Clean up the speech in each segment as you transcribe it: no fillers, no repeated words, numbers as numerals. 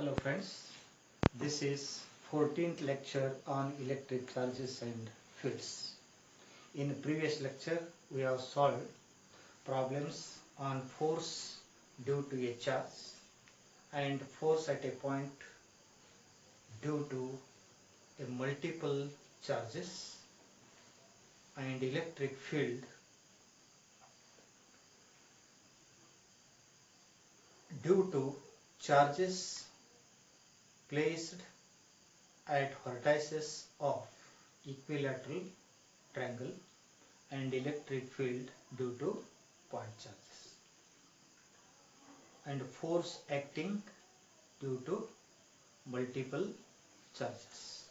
Hello friends, this is 14th lecture on electric charges and fields. In previous lecture we have solved problems on force due to a charge and force at a point due to a multiple charges and electric field due to charges placed at vertices of equilateral triangle and electric field due to point charges and force acting due to multiple charges.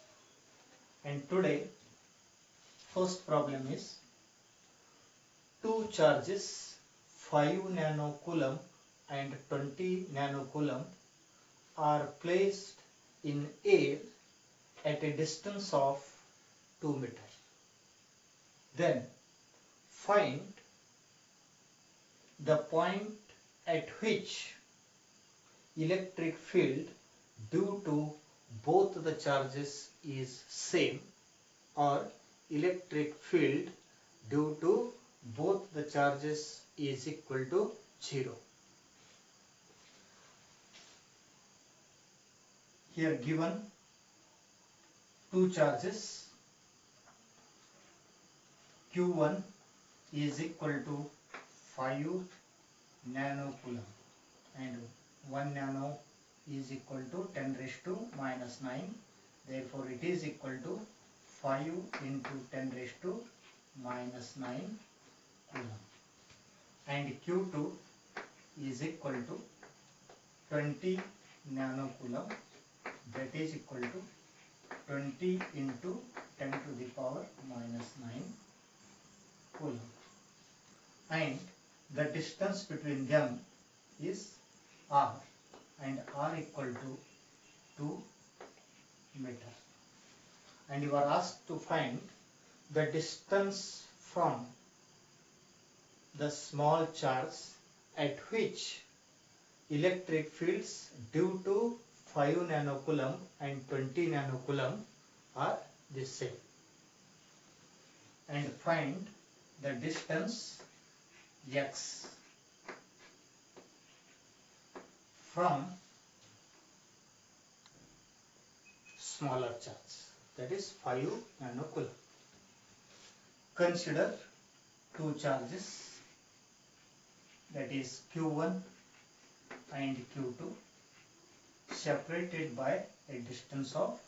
And today first problem is two charges 5 nanocoulomb and 20 nanocoulomb are placed in air at a distance of 2 meters. Then find the point at which electric field due to both the charges is same or electric field due to both the charges is equal to 0. Here given two charges, Q1 is equal to 5 nanocoulomb and 1 nano is equal to 10 raised to minus 9. Therefore, it is equal to 5 into 10 raised to minus 9 coulomb. And Q2 is equal to 20 nanocoulomb, that is equal to 20 into 10 to the power minus 9 coulomb. And the distance between them is r, and r equal to 2 meters. And you are asked to find the distance from the small charge at which electric fields due to 5 nanocoulomb and 20 nanocoulomb are the same, and find the distance x from smaller charge, that is 5 nanocoulomb. Consider two charges, that is Q1 and Q2, separated by a distance of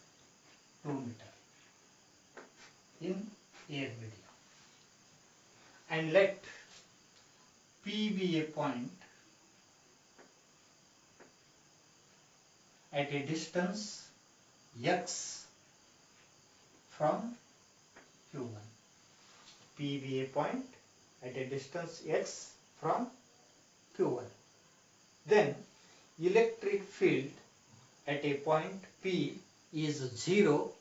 2 meters in air medium, and let P be a point at a distance x from Q1. P be a point at a distance x from Q1. Then electric field at a point P is 0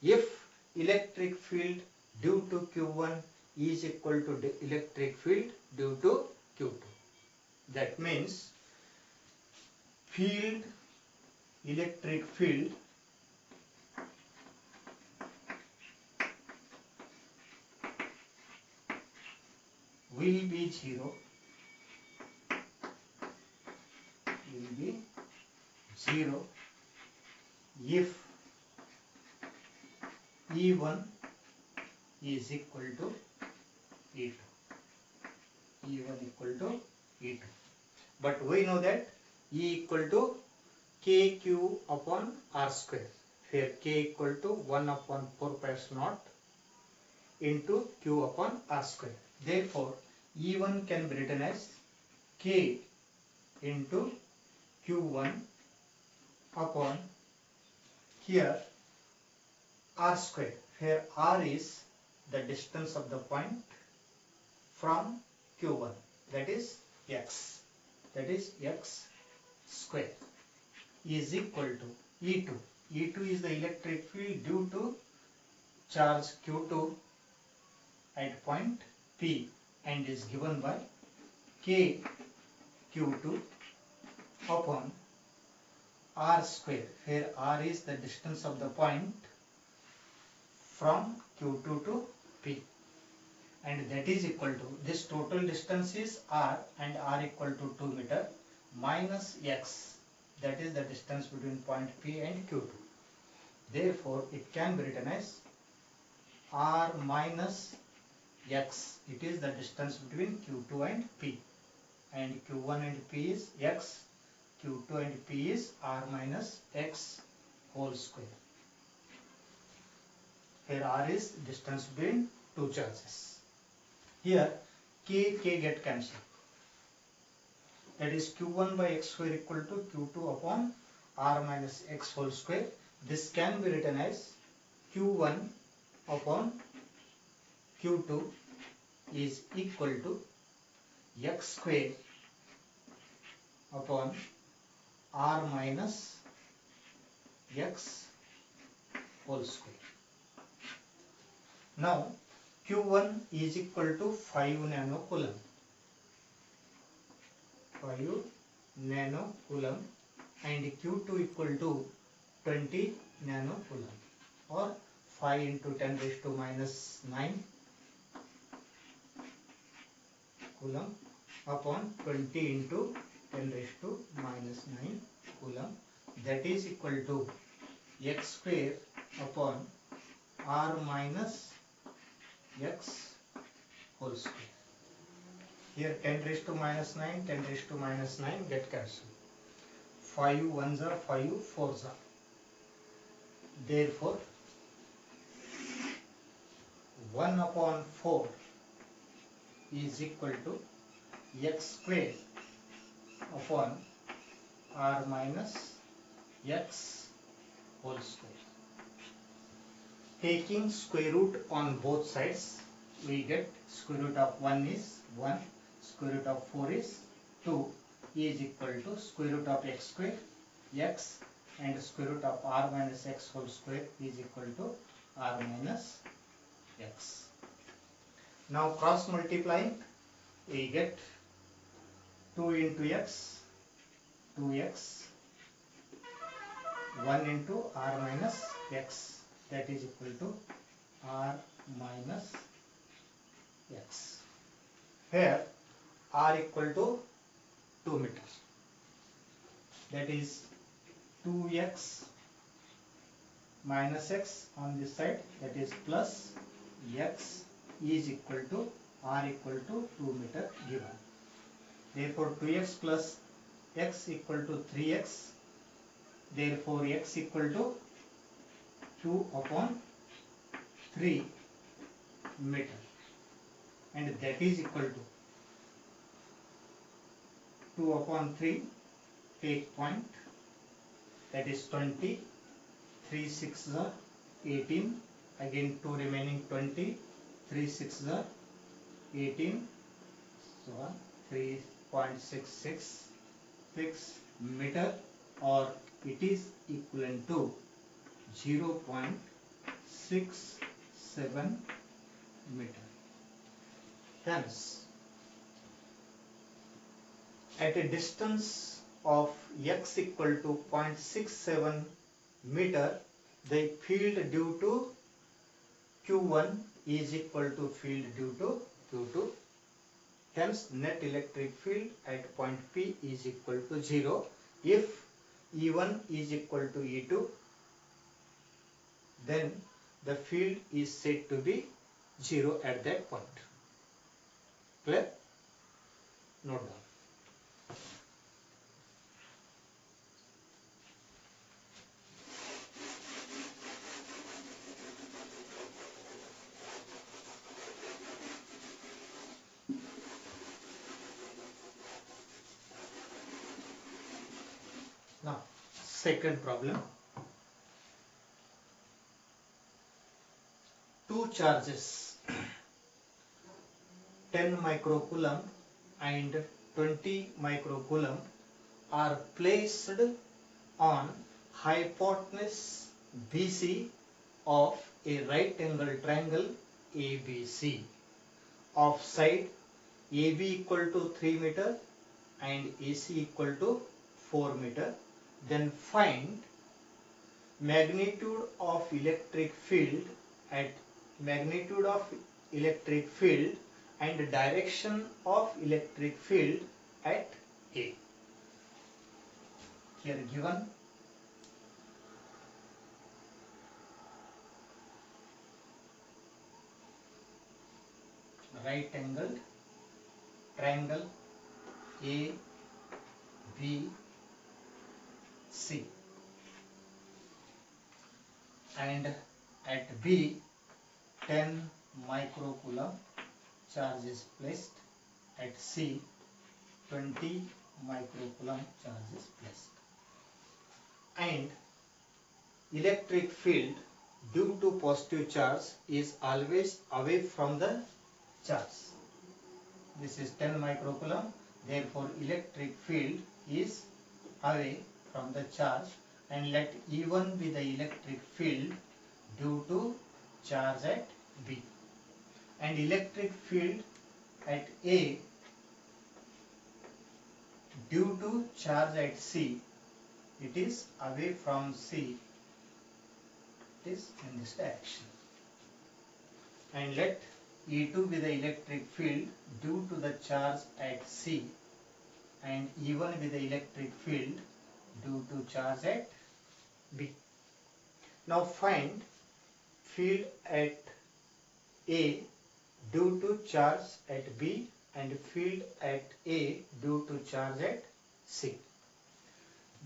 if electric field due to Q1 is equal to the electric field due to Q2. That means electric field will be 0 if E1 is equal to E2. E1 equal to E2. But we know that E equal to KQ upon R square. Here K equal to 1 upon 4 pi epsilon into Q upon R square. Therefore, E1 can be written as K into Q1 upon here R square. Here R is the distance of the point from Q1, that is x, x square, is equal to E2. E2 is the electric field due to charge Q2 at point P and is given by K Q2 upon r square, where r is the distance of the point from Q2 to P, and that is equal to, this total distance is r and r equal to 2 meter, minus x, that is the distance between point P and Q2. Therefore, it can be written as r minus x. It is the distance between Q2 and P, and Q1 and P is x, Q2 and P is r minus x whole square. Here r is distance between two charges. Here k get cancelled. That is Q1 by x square equal to Q2 upon r minus x whole square. This can be written as Q1 upon Q2 is equal to x square upon r minus x whole square. Now Q1 is equal to 5 nanocoulomb. 5 nanocoulomb, and Q2 equal to 20 nanocoulomb, or 5 into 10 raised to minus 9 coulomb upon 20 into 10 raised to minus 9 coulomb, that is equal to x square upon r minus x whole square. Here 10 raised to minus 9, 10 raised to minus 9 get cancelled. 5 ones are 5 4s are. Therefore, 1 upon 4 is equal to x square upon r minus x whole square. Taking square root on both sides, we get square root of 1 is 1, square root of 4 is 2, is equal to square root of x square, x, and square root of r minus x whole square is equal to r minus x. Now cross multiplying, we get 2 into x, 2x, 1 into r minus x, that is equal to r minus x. Here r equal to 2 meters, that is 2x minus x on this side, that is plus x is equal to r equal to 2 meter given. Therefore 2x plus x equal to 3x, therefore x equal to 2 upon 3 meter, and that is equal to 2 upon 3, take point, that is 20, 3 6s are 18, again 2 remaining 20, 3 6s are 18, so 3.666 meter, or it is equivalent to 0.67 meter. Hence, at a distance of x equal to 0.67 meter, the field due to Q1 is equal to field due to Q2. Hence, net electric field at point P is equal to 0. If E1 is equal to E2, then the field is said to be 0 at that point. Clear? Note down. Now, second problem. Two charges 10 microcoulomb and 20 microcoulomb are placed on hypotenuse BC of a right angle triangle ABC of side AB equal to 3 meter and AC equal to 4 meter. Then find magnitude of electric field at and direction of electric field at A. Here given right angled triangle A, B, C, and at B 10 microcoulomb charge is placed, at C 20 microcoulomb charge is placed, and electric field due to positive charge is always away from the charge. This is 10 microcoulomb, therefore electric field is away from the charge, and let E1 be the electric field due to charge at B, and electric field at A due to charge at C, it is away from C, it is in this direction, and let E2 be the electric field due to the charge at C, and E1 be the electric field due to charge at B. Now find field at A due to charge at B and field at A due to charge at C.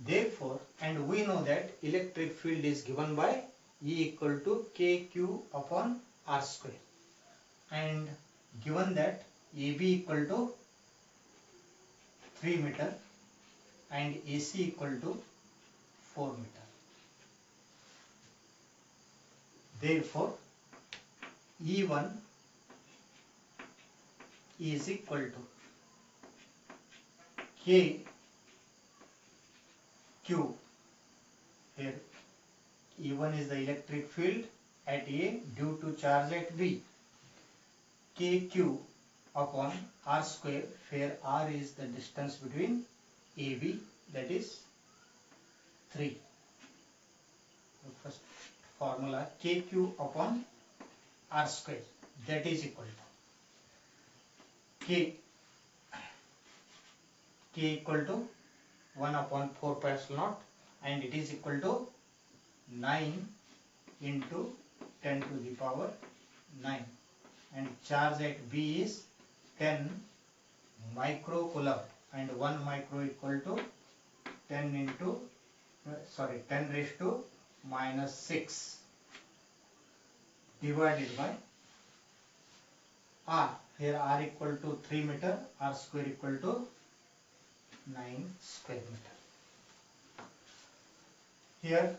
Therefore, and we know that electric field is given by E equal to KQ upon R square, and given that AB equal to 3 meter and AC equal to 4 meter. Therefore, E1 is equal to KQ, here E1 is the electric field at A due to charge at B, KQ upon R square, where R is the distance between AB, that is 3. The first formula KQ upon R square, that is equal to K equal to 1 upon 4 pi epsilon naught, and it is equal to 9 into 10 to the power 9, and charge at B is 10 microcoulomb, and 1 micro equal to 10 raised to minus 6 divided by R. Here R equal to 3 meter, R square equal to 9 square meter. Here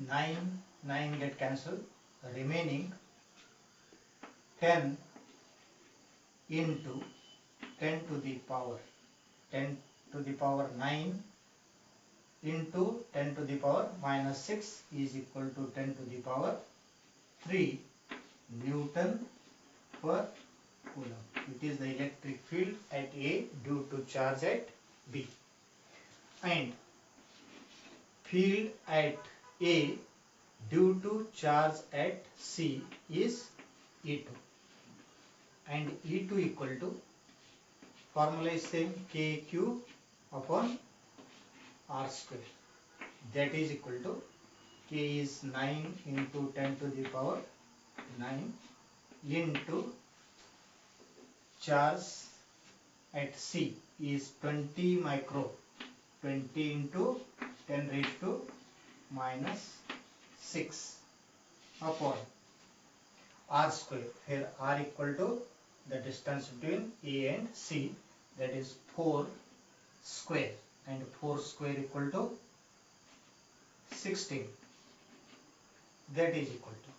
9 get cancelled, remaining 10 into 10 to the power 9 into 10 to the power minus 6 is equal to 10 to the power 3 Newton per coulomb. It is the electric field at A due to charge at B, and field at A due to charge at C is E2, and E2 equal to, formula is same, KQ upon R square, that is equal to K is 9 into 10 to the power 9 into charge at C is 20 micro, 20 into 10 raised to minus 6 upon R square, where R equal to the distance between A and C, that is 4 square, and 4 square equal to 16, that is equal to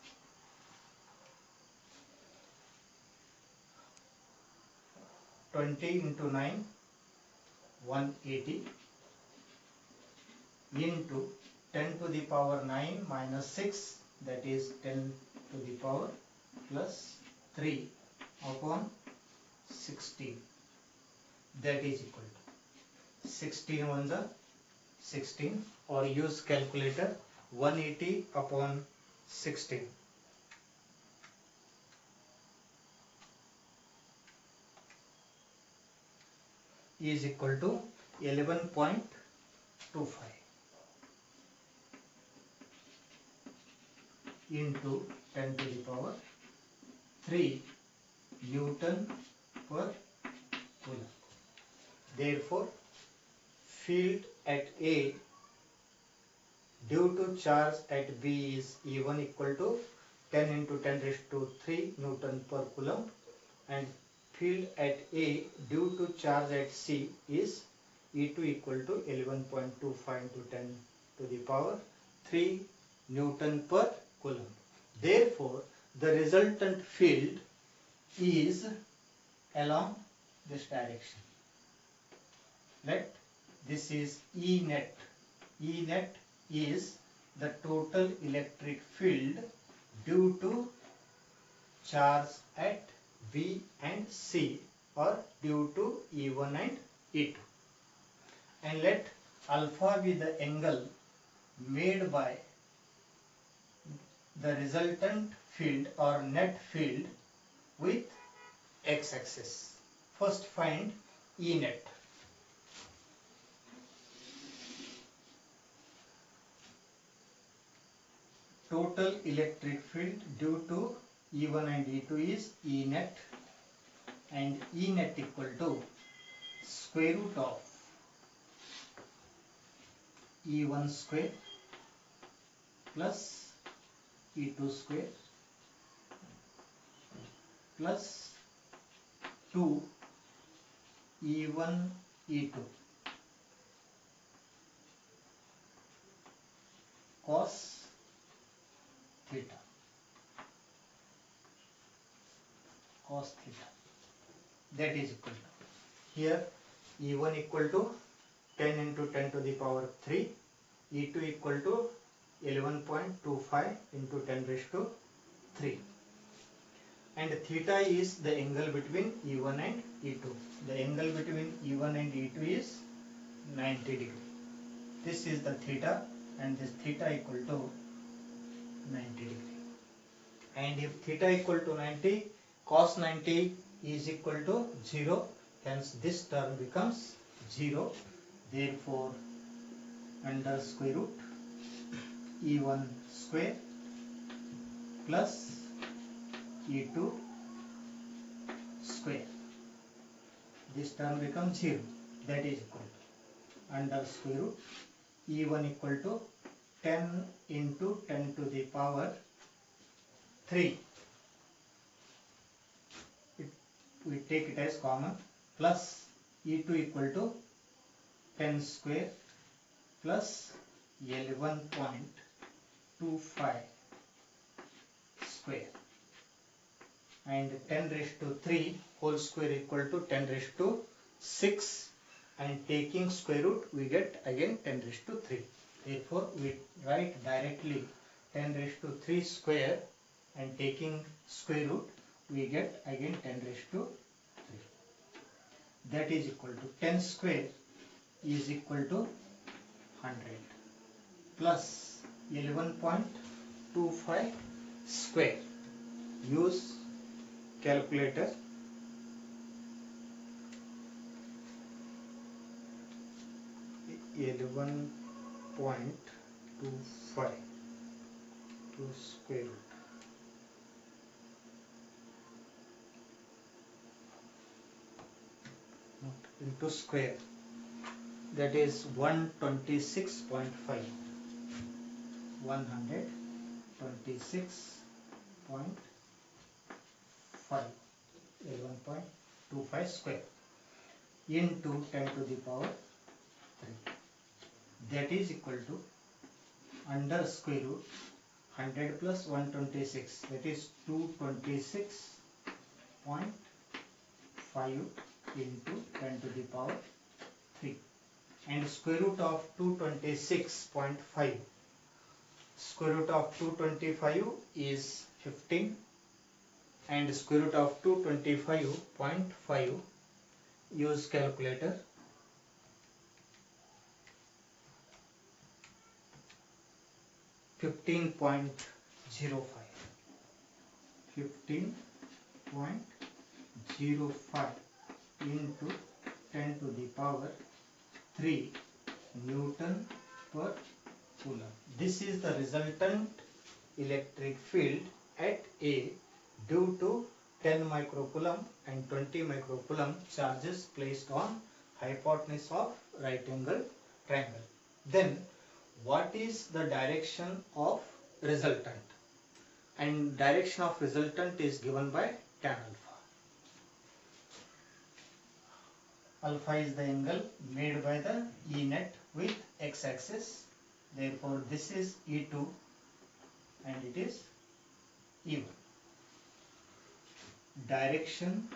20 into 9, 180 into 10 to the power 9 minus 6, that is 10 to the power plus 3 upon 16, that is equal to 16 ones are 16 or use calculator. 180 upon 16 is equal to 11.25 into 10 to the power 3 Newton per coulomb. Therefore, field at A due to charge at B is E1 equal to 10 into 10 raised to 3 Newton per coulomb, and field at A due to charge at C is E2 equal to 11.25 into 10 to the power 3 Newton per coulomb. Therefore, the resultant field is along this direction. Let this is E net. E net is the total electric field due to charge at B and C, or due to E1 and E2. And let alpha be the angle made by the resultant field or net field with x-axis. First find E net. Total electric field due to E1 and E2 is E net, and E net equal to square root of E1 square plus E2 square plus 2 E1 E2 cos theta. Cos theta, that is equal to, here E1 equal to 10 into 10 to the power 3, E2 equal to 11.25 into 10 raised to 3, and theta is the angle between E1 and E2. The angle between E1 and E2 is 90 degree. This is the theta, and this theta equal to 90 degree. And if theta equal to 90, cos 90 is equal to 0, hence this term becomes 0. Therefore, under square root E1 square plus E2 square, this term becomes 0, that is equal to under square root E1 equal to 10 into 10 to the power 3, we take it as common, plus E2 equal to 10 square plus 11.25 square, and 10 raised to 3 whole square equal to 10 raised to 6, and taking square root we get again 10 raised to 3. Therefore, we write directly 10 raised to 3 square, and taking square root we get again 10 raised to 3. That is equal to 10 square is equal to 100 plus 11.25 square. Use calculator. 11.25 to square root into square, that is 126.5. 126.5, 11.25 square into 10 to the power 3, that is equal to under square root 100 plus 126, that is 226.5 into 10 to the power 3, and square root of 226.5, square root of 225 is 15, and square root of 225.5, use calculator. 15.05. 15.05 into 10 to the power 3 Newton per coulomb. This is the resultant electric field at A due to 10 microcoulomb and 20 microcoulomb charges placed on hypotenuse of right angle triangle. Then what is the direction of resultant? And direction of resultant is given by tan alpha. Alpha is the angle made by the E net with x-axis. Therefore, this is E2 and it is E1. Direction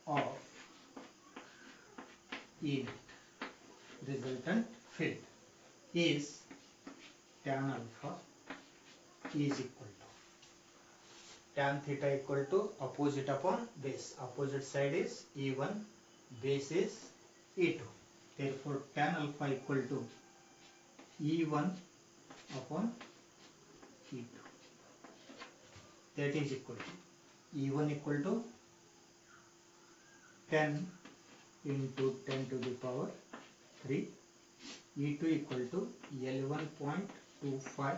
of E net resultant field is tan alpha is equal to tan theta equal to opposite upon base. Opposite side is E1, base is E2. Therefore, tan alpha equal to E1 upon E2. That is equal to E1 equal to 10 into 10 to the power 3. E2 equal to 11.25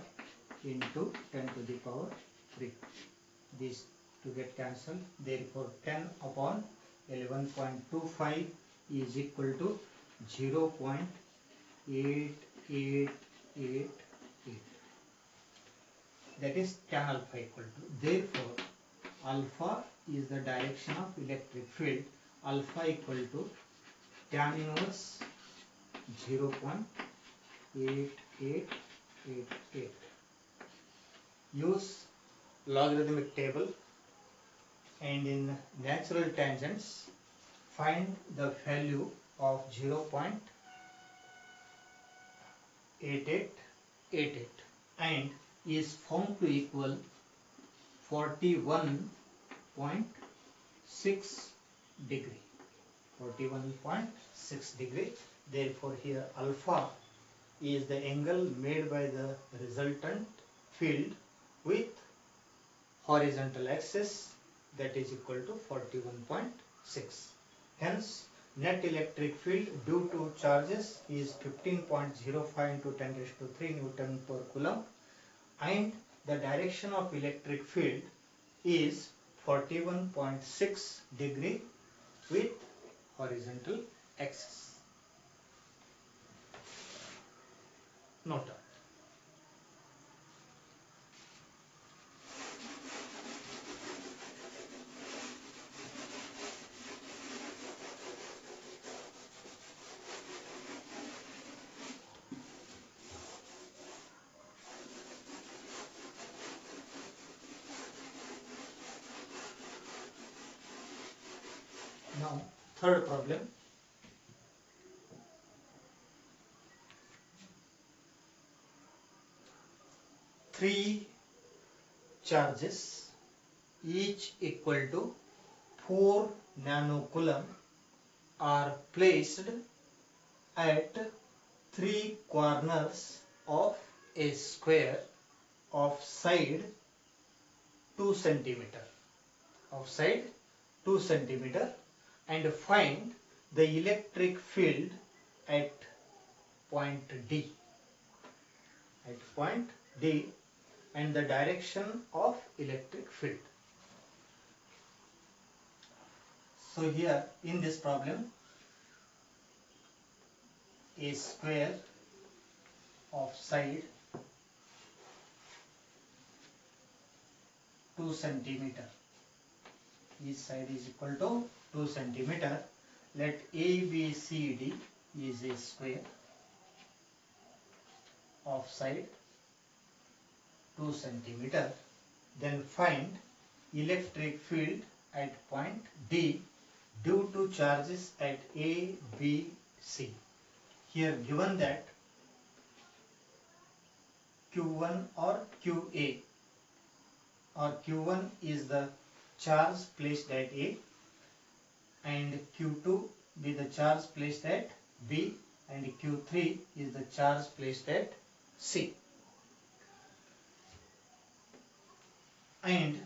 into 10 to the power 3. These to get cancelled. Therefore, 10 upon 11.25 is equal to 0.8888. That is tan alpha equal to. Therefore, alpha is the direction of electric field. Alpha equal to tan inverse 0.8888. Use logarithmic table and in natural tangents find the value of 0.8888 and is found to equal 41.6 degree. 41.6 degree. Therefore, here alpha is the angle made by the resultant field with horizontal axis, that is equal to 41.6. Hence, net electric field due to charges is 15.05 into 10 raised to 3 Newton per coulomb, and the direction of electric field is 41.6 degree with horizontal axis. Note down. Now, third problem. Three charges, each equal to 4 nanocoulomb, are placed at three corners of a square of side 2 centimeter. Of side 2 centimeter. And find the electric field at point D. At point D and the direction of electric field. So here in this problem, a square of side 2 centimeter. Each side is equal to 2 centimeter. Let ABCD is a square of side 2 centimeter. Then find electric field at point D due to charges at A, B, C. Here given that Q1 or QA or Q1 is the charge placed at A and Q2 be the charge placed at B, and Q3 is the charge placed at C. And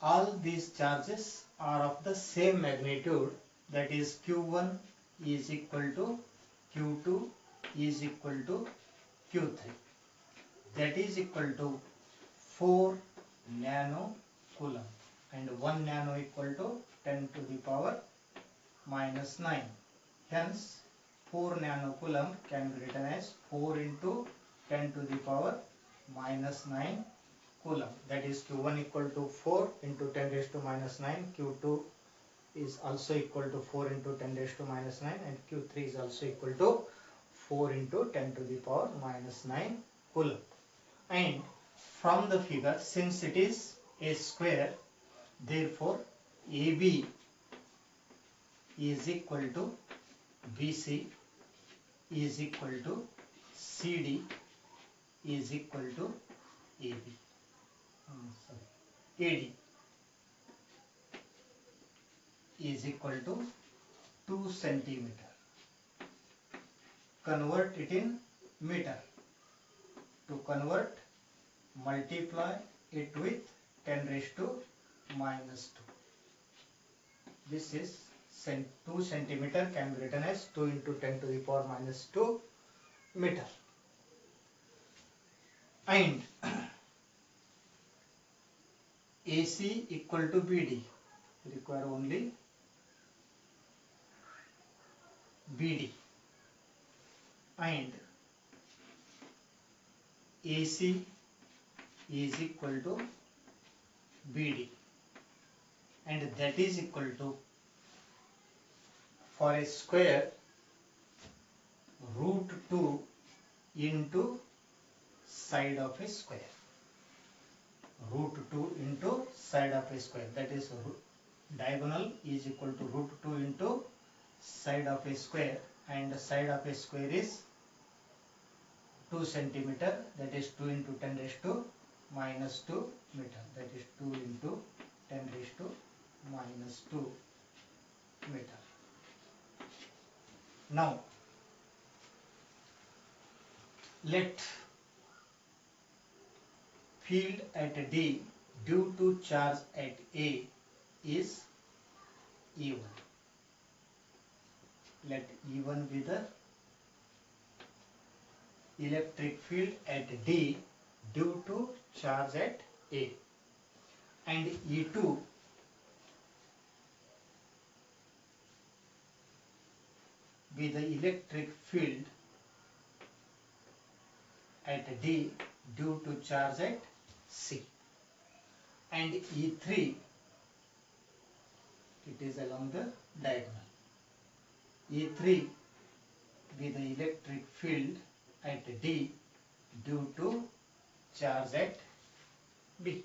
all these charges are of the same magnitude, that is Q1 is equal to Q2 is equal to Q3, that is equal to 4 nano coulomb, and 1 nano equal to 10 to the power minus 9. Hence 4 nano coulomb can be written as 4 into 10 to the power minus 9 coulomb, that is Q1 equal to 4 into 10 raised to minus 9, Q2 is also equal to 4 into 10 raised to minus 9, and Q3 is also equal to 4 into 10 to the power minus 9 coulomb. And from the figure, since it is a square, therefore AB is equal to BC is equal to CD is equal to AB. AD is equal to 2 centimeter. Convert it in meter. To convert, multiply it with 10 raised to minus 2. This is 2 centimeter can be written as 2 into 10 to the power minus 2 meter. And AC equal to BD, require only BD, and AC is equal to BD, and that is equal to, for a square, root 2 into side of a square. Root 2 into side of a square, that is diagonal is equal to root 2 into side of a square, and the side of a square is 2 centimeter, that is 2 into 10 raised to minus 2 meter, that is 2 into 10 raised to minus 2 meter. Now let field at D due to charge at A is E1. Let E1 be the electric field at D due to charge at A, and E2 be the electric field at D due to charge at C, and E3, it is along the diagonal, E3 be the electric field at D due to charge at B.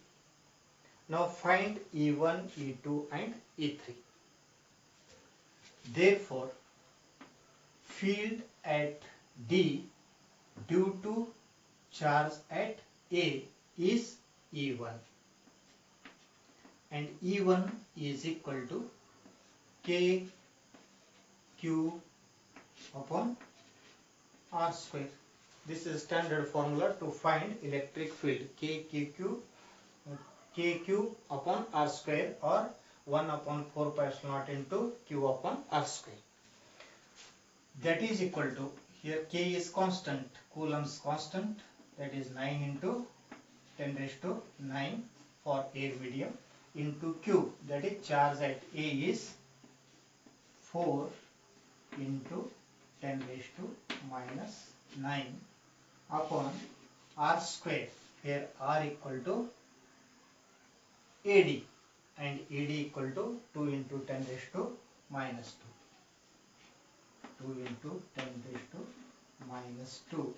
Now find E1, E2 and E3. Therefore, field at D due to charge at A is E1, and E1 is equal to KQ upon R square. This is standard formula to find electric field, KQ upon R square, or 1 upon 4 pi epsilon naught into Q upon R square. That is equal to, here K is constant, Coulomb's constant, that is 9 into 10 raised to 9 for air medium, into Q, that is charge at A is 4 into 10 raised to minus 9 upon R square, where R equal to AD, and AD equal to 2 into 10 raised to minus 2. 2 into 10 raised to minus 2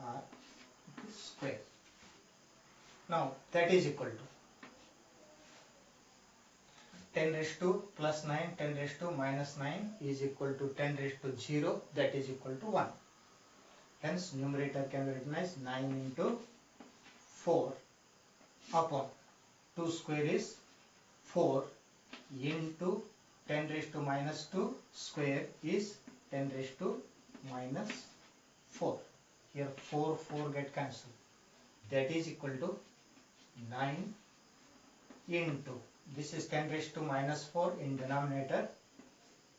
R square. Now that is equal to 10 raised to plus 9, 10 raised to minus 9 is equal to 10 raised to 0, that is equal to 1. Hence numerator can be written as 9 into 4 upon 2 square is 4 into 10 raised to minus 2 square is 10 raised to minus 4. Here 4 get cancelled. That is equal to 9 into, this is 10 raised to minus 4 in denominator,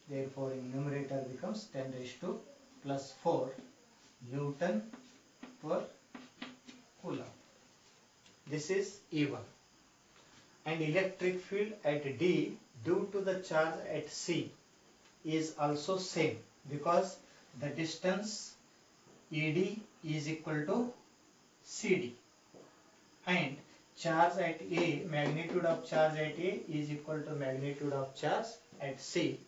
therefore in numerator becomes 10 raised to plus 4 Newton per Coulomb. This is E1. And electric field at D due to the charge at C is also same, because the distance ED is equal to CD, and charge at A, magnitude of charge at A is equal to magnitude of charge at C.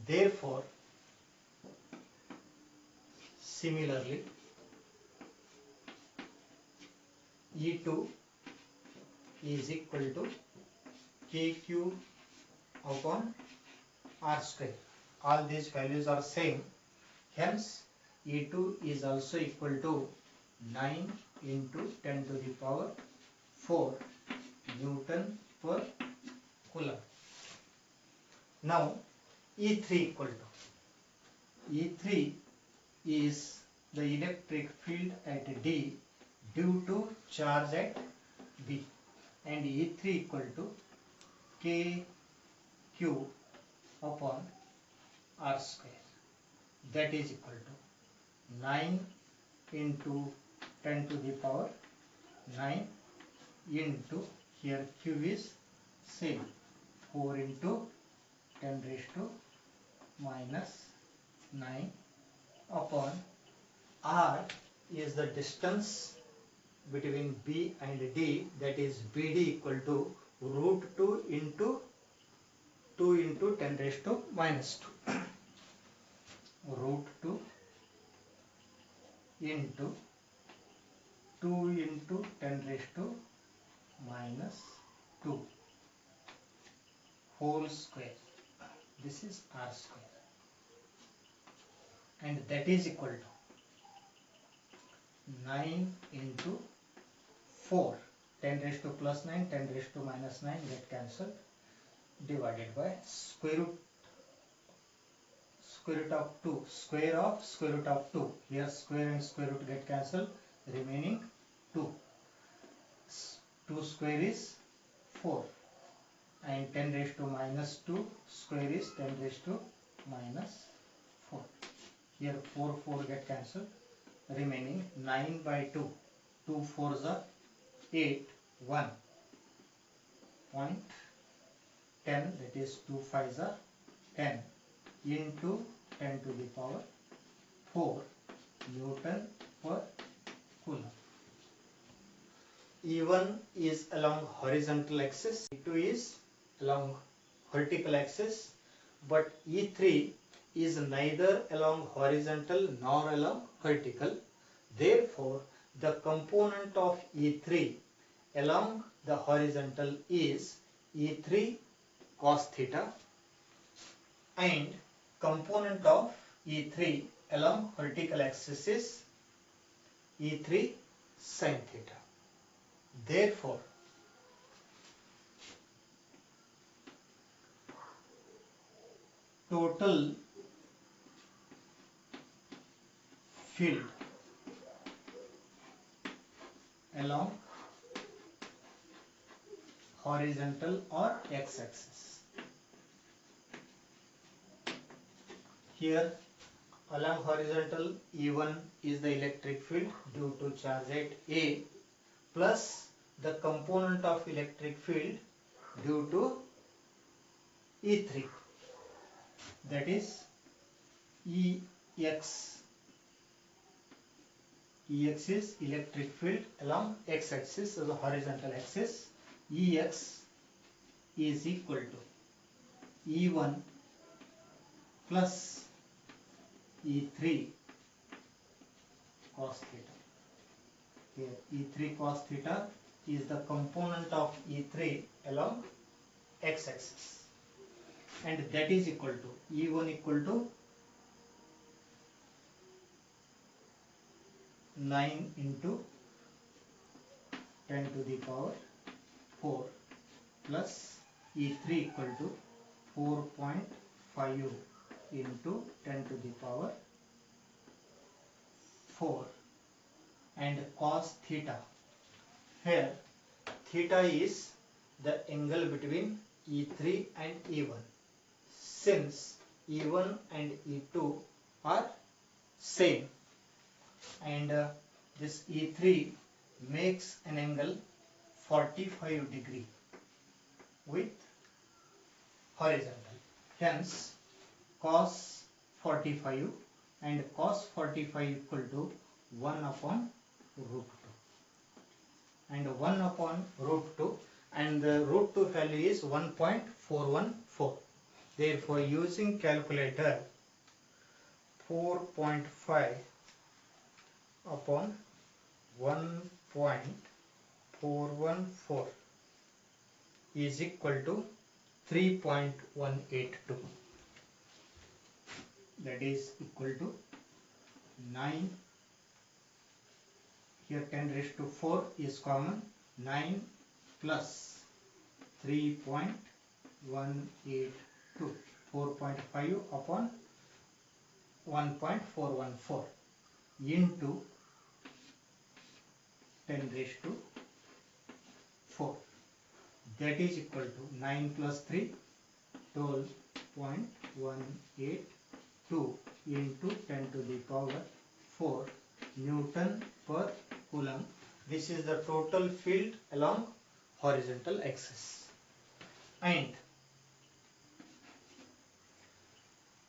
Therefore, similarly, E2 is equal to KQ upon R square. All these values are same. Hence, E2 is also equal to 9 into 10 to the power 4 Newton per Coulomb. Now, E3 equal to, E3 is the electric field at D due to charge at B, and E3 equal to KQ upon R square. That is equal to 9 into 10 to the power 9 into, here Q is same, 4 into 10 raised to minus 9 upon R is the distance between B and D, that is BD equal to root 2 into 10 raised to minus 2. Root 2 into 2 into 10 raised to minus 2 whole square. This is R square. And that is equal to 9 into 4, 10 raised to plus 9, 10 raised to minus 9 get cancelled, divided by square root of 2, square root of 2. Here square and square root get cancelled, remaining 2. 2 square is 4, and 10 raised to minus 2 square is 10 raised to minus 4. Here 4 get cancelled, remaining 9 by 2. 2 4s are 8, 1. Point 10, that is 2 5s are 10 into 10 to the power 4 Newton per Coulomb. E1 is along horizontal axis, E2 is along vertical axis, but E3 is neither along horizontal nor along vertical. Therefore, the component of E3 along the horizontal is E3 cos theta, and component of E3 along vertical axis is E3 sin theta. Therefore, total field along horizontal or x-axis. Here along horizontal, E1 is the electric field due to charge at A, plus the component of electric field due to E3, that is EX. EX is electric field along x-axis, so the horizontal axis. EX is equal to E1 plus E3 cos theta. Here E3 cos theta is the component of E3 along x-axis, and that is equal to E1 equal to 9 into 10 to the power 4 plus E3 equal to 4.5 into 10 to the power 4 and cos theta. Here theta is the angle between E3 and E1. Since E1 and E2 are same, and this E3 makes an angle 45 degree with horizontal. Hence cos 45 and cos 45 equal to 1 upon root 2 and 1 upon root 2, and the root 2 value is 1.414. Therefore using calculator, 4.5 upon 1.414 is equal to 3.182. That is equal to 9. Here 10 raised to 4 is common. 9 plus 3.182. 4.5 upon 1.414 into 10 raised to 4. That is equal to 9 plus 3, 12.182 into 10 to the power 4 Newton per Coulomb. This is the total field along horizontal axis, and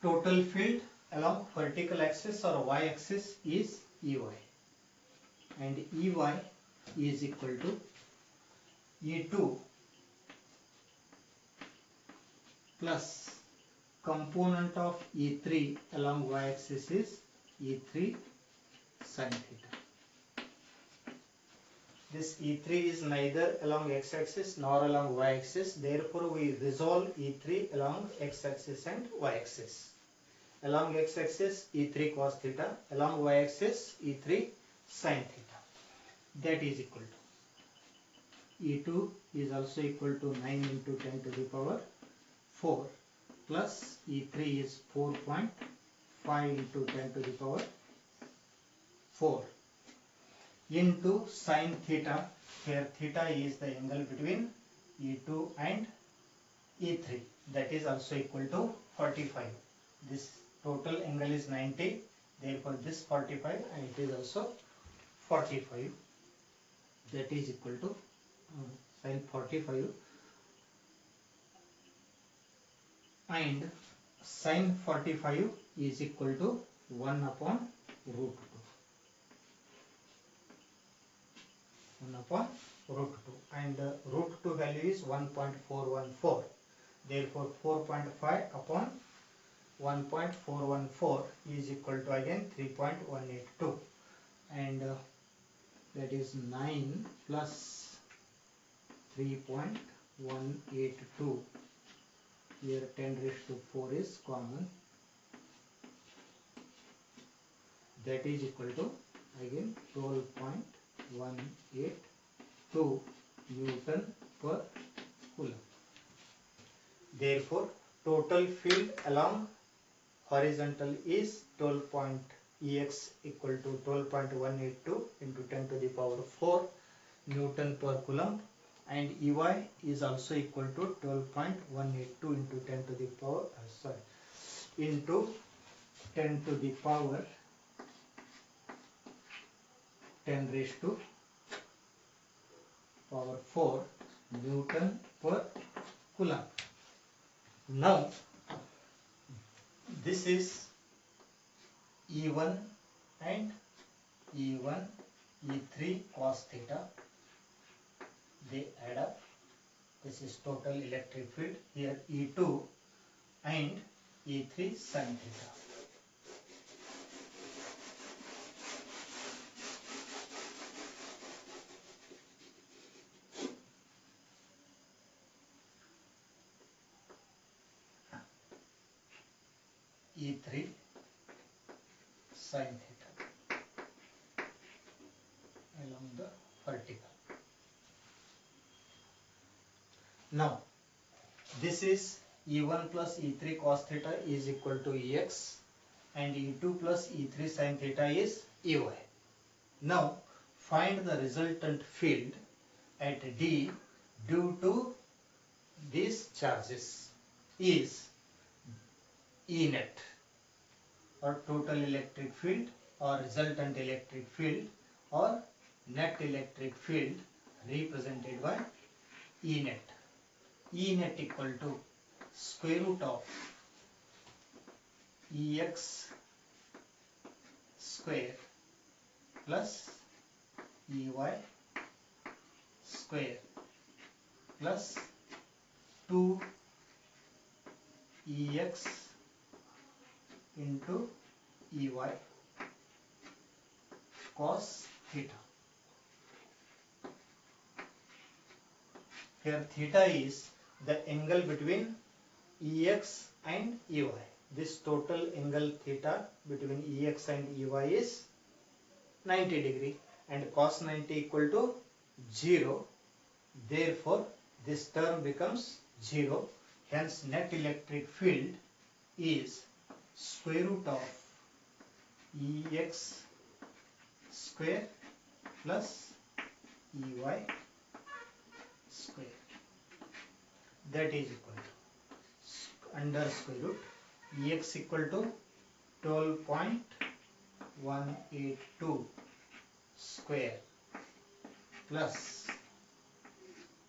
total field along vertical axis or y-axis is Ey, and Ey is equal to E2 plus component of E3 along y-axis is E3 sin theta. This E3 is neither along x-axis nor along y-axis, therefore we resolve E3 along x-axis and y-axis. Along x-axis E3 cos theta, along y-axis E3 sin theta. That is equal to E2 is also equal to 9 into 10 to the power 4 plus E3 is 4.5 into 10 to the power 4 into sin theta. Here theta is the angle between E2 and E3, that is also equal to 45. This total angle is 90, therefore this 45 and it is also 45, that is equal to sin 45, and sin 45 is equal to 1 upon root 2. 1 upon root 2, and root 2 value is 1.414. Therefore 4.5 upon 1.414 is equal to again 3.182, and that is 9 plus 3.182. Here 10 raised to 4 is common. That is equal to again 12.182 Newton per Coulomb. Therefore total field along horizontal is 12. Ex equal to 12.182 into 10 to the power 4 Newton per Coulomb, and Ey is also equal to 12.182 into 10 to the power into 10 to the power 10 raised to power 4 Newton per Coulomb. Now this is E1 and E1 E3 cos theta, they add up. This is total electric field. Here E2 and E3 sin theta. E3 sin theta along the vertical. Now this is E1 plus E3 cos theta is equal to Ex, and E2 plus E3 sin theta is Ey. Now find the resultant field at D due to these charges is E net, or total electric field, or resultant electric field, or net electric field, represented by E net. E net equal to square root of Ex square plus Ey square plus 2Ex into Ey cos theta. Here theta is the angle between Ex and Ey. This total angle theta between Ex and Ey is 90 degree, and cos 90 equal to 0. Therefore this term becomes 0. Hence net electric field is square root of Ex square plus Ey square, that is equal to under square root Ex equal to 12.182 square plus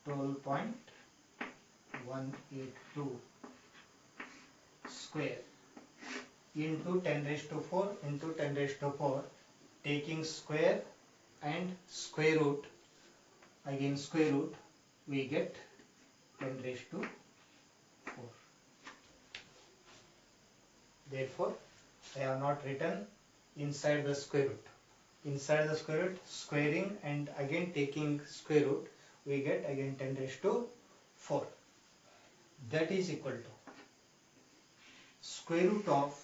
12.182 square into 10 raised to 4 into 10 raised to 4, taking square and square root, again square root, we get 10 raised to 4. Therefore I have not written inside the square root. Inside the square root, squaring and again taking square root, we get again 10 raised to 4. That is equal to square root of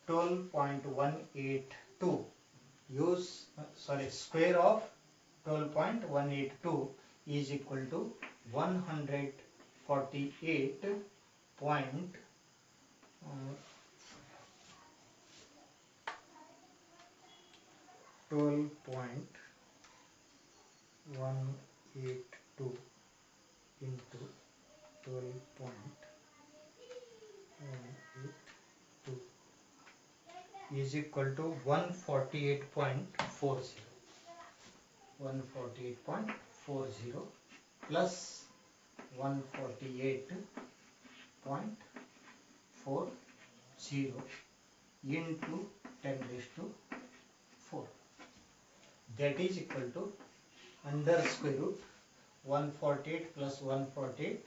12.182 square of 12.182 is equal to 148 point 12.182 into 12.182 is equal to 148.40. 148.40 plus 148.40 into 10 raised to 4. That is equal to under square root 148 plus 148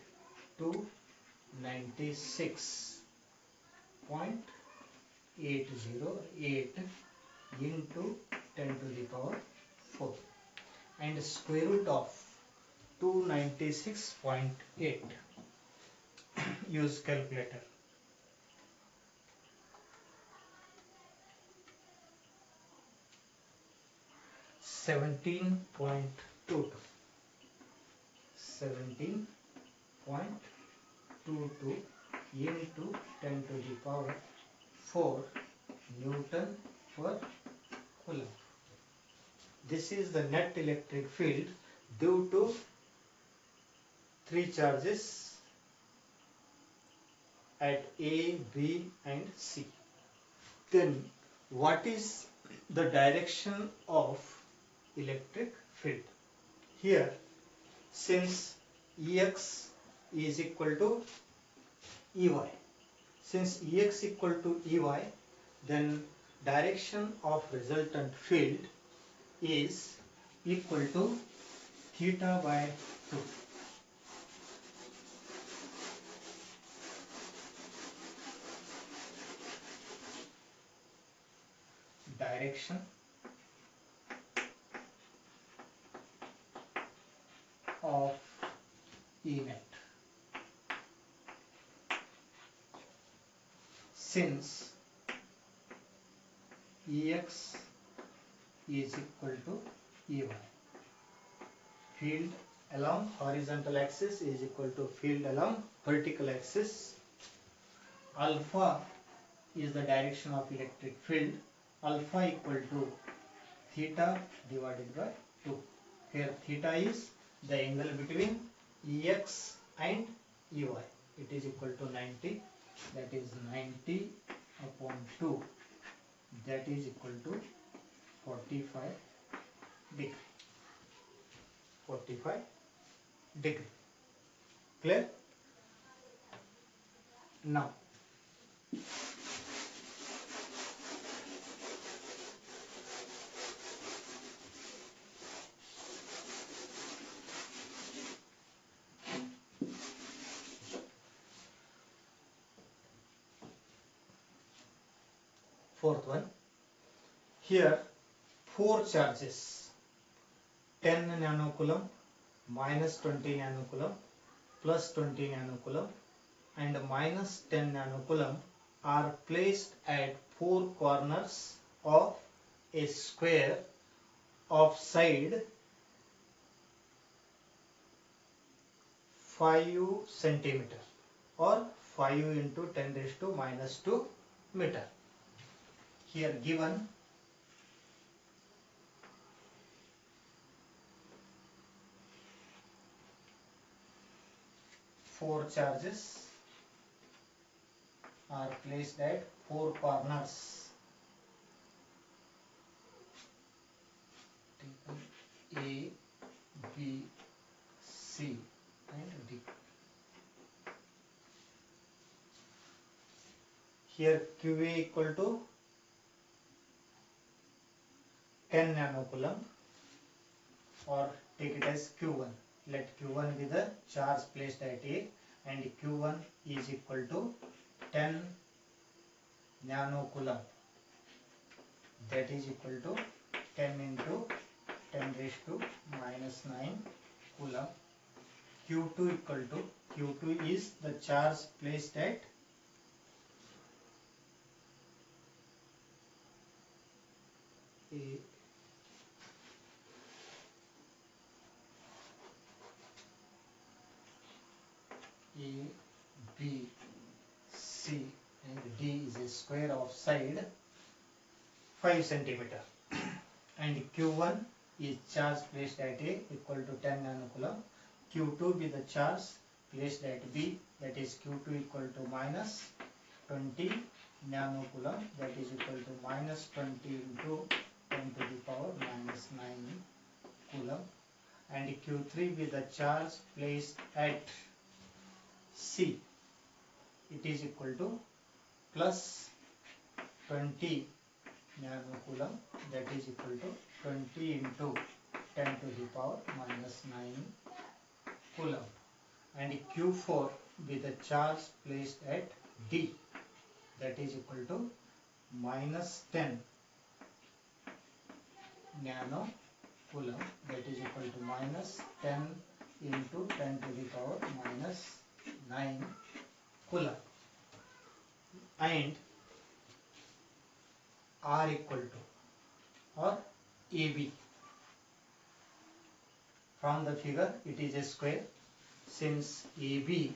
to 96.808 into 10 to the power 4, and square root of 296.8. Use calculator. 17.22 into 10 to the power 4 Newton per Coulomb. This is the net electric field due to 3 charges at A, B and C. Then what is the direction of electric field? Here, since Ex is equal to Ey, then direction of resultant field is equal to theta by 2. Direction of E net, since Ex is equal to Ey. Field along horizontal axis is equal to field along vertical axis. Alpha is the direction of electric field, alpha equal to theta divided by 2. Here theta is the angle between Ex and Ey. It is equal to 90, that is 90 upon 2, that is equal to 45 degree. 45 degree. Clear? Now fourth one. Here 4 charges, 10 nanocoulomb, minus 20 nanocoulomb, plus 20 nanocoulomb and minus 10 nanocoulomb are placed at 4 corners of a square of side 5 centimeter or 5 into 10 raised to minus 2 meter. Here given 4 charges are placed at 4 corners. A, B, C and D. Here QA equal to 10 nanocoulomb, or take it as Q1. Let Q1 be the charge placed at A and Q1 is equal to 10 nanocoulomb. That is equal to 10 into 10 raised to minus 9 coulomb. Q2 equal to, Q2 is the charge placed at A, B, C and D is a square of side 5 centimeter and Q1 is charge placed at A equal to 10 nanocoulomb. Q2 be the charge placed at B, that is Q2 equal to minus 20 nanocoulomb, that is equal to minus 20 into 10 to the power minus 9 coulomb, and Q3 be the charge placed at C, it is equal to plus 20 nanocoulomb, that is equal to 20 into 10 to the power minus 9 coulomb, and Q4 be the charge placed at D, that is equal to minus 10 nanocoulomb, that is equal to minus 10 into 10 to the power minus 9 coulomb, and R equal to, or AB. From the figure it is a square, since AB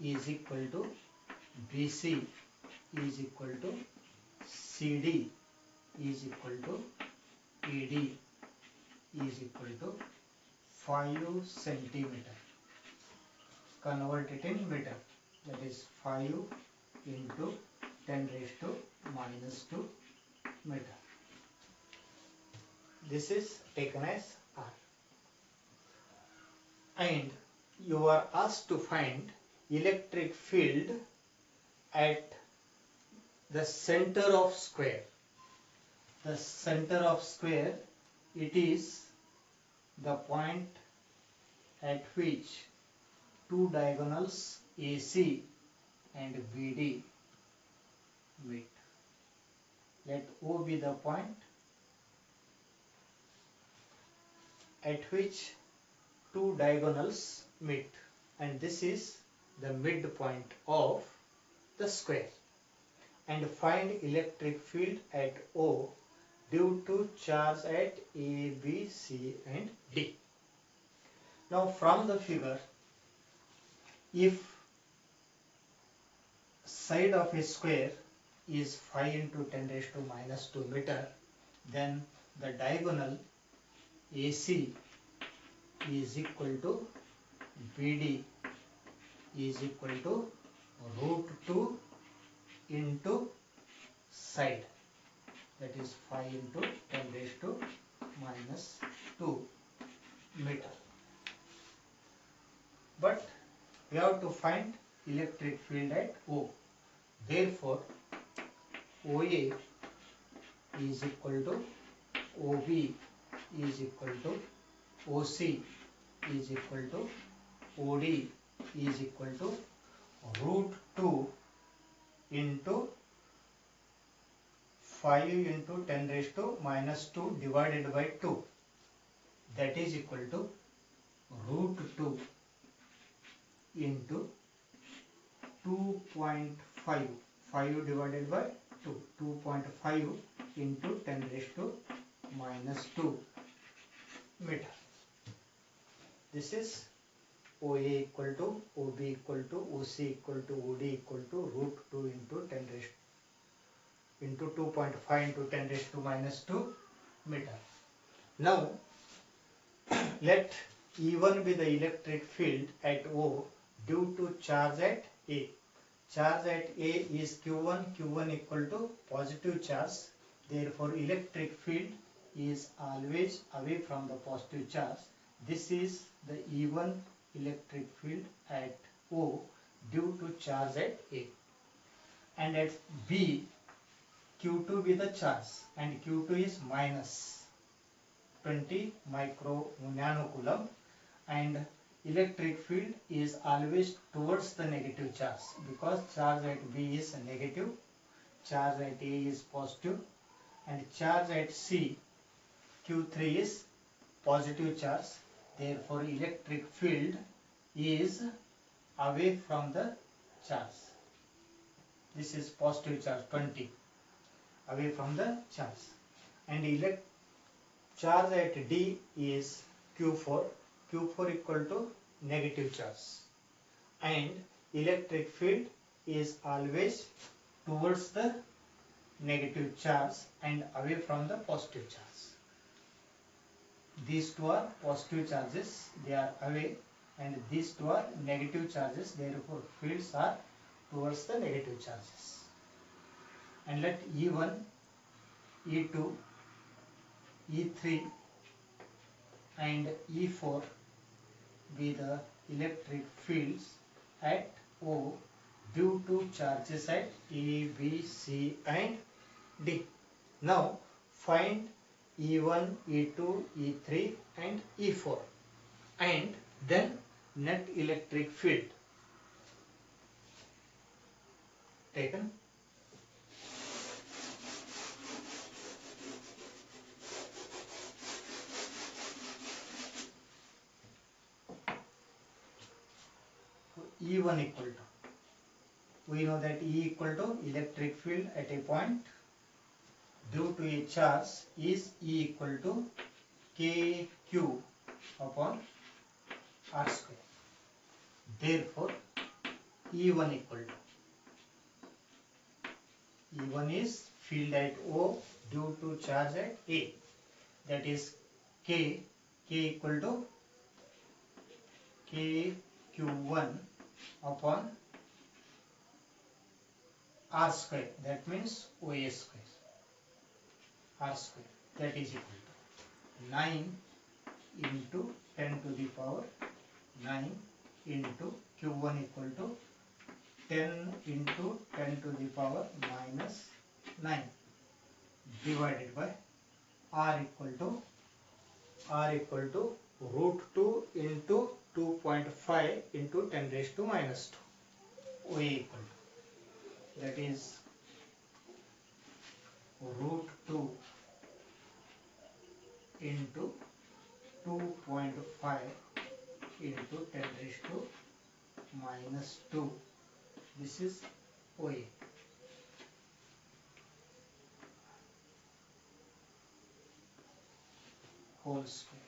is equal to BC is equal to CD is equal to ED is equal to 5 centimeter. Convert it in meter, that is 5 into 10 raised to minus 2 meter. This is taken as R. And you are asked to find electric field at the center of square. The center of square, it is the point at which two diagonals AC and BD meet. Let O be the point at which two diagonals meet, and this is the midpoint of the square, and find electric field at O due to charge at A, B, C and D. Now from the figure, if side of a square is 5 into 10 raised to minus 2 meter, then the diagonal AC is equal to BD is equal to root 2 into side, that is 5 into 10 raised to minus 2 meter. But we have to find electric field at O. Therefore, OA is equal to OB is equal to OC is equal to OD is equal to root 2 into 5 into 10 raised to minus 2 divided by 2, that is equal to root 2 into 2.5, 5 divided by 2, 2.5 into 10 raised to minus 2 meter. This is OA equal to OB equal to OC equal to OD equal to root 2 into 10 raised into 2.5 into 10 raised to minus 2 meter. Now let E1 be the electric field at O due to charge at A. Charge at A is Q1, Q1 equal to positive charge. Therefore, electric field is always away from the positive charge. This is the E1 electric field at O due to charge at A. And at B, Q2 be the charge and Q2 is minus 20 micro nanocoulomb, and electric field is always towards the negative charge because charge at B is negative, charge at A is positive, and charge at C, Q3 is positive charge. Therefore, electric field is away from the charge. This is positive charge 20, away from the charge. And charge at D is Q4, Q4 equal to negative charge. And electric field is always towards the negative charge and away from the positive charge. These two are positive charges, they are away, and these two are negative charges, therefore fields are towards the negative charges. And let E1, E2, E3 and E4 be the electric fields at O due to charges at A, B, C and D. Now find E1, E2, E3 and E4 and then net electric field taken. E1 equal to, we know that E equal to electric field at a point due to a charge is E equal to KQ upon R square. Therefore, E1 equal to, E1 is field at O due to charge at A, that is K equal to KQ1 upon R square, that means OA square, R square, that is equal to 9 into 10 to the power 9 into Q1 equal to 10 into 10 to the power minus 9 divided by R equal to root 2 into 2.5 into 10 raised to minus 2, OA equal to, that is root 2 into 2.5 into 10 raised to minus 2. This is OA. Whole square,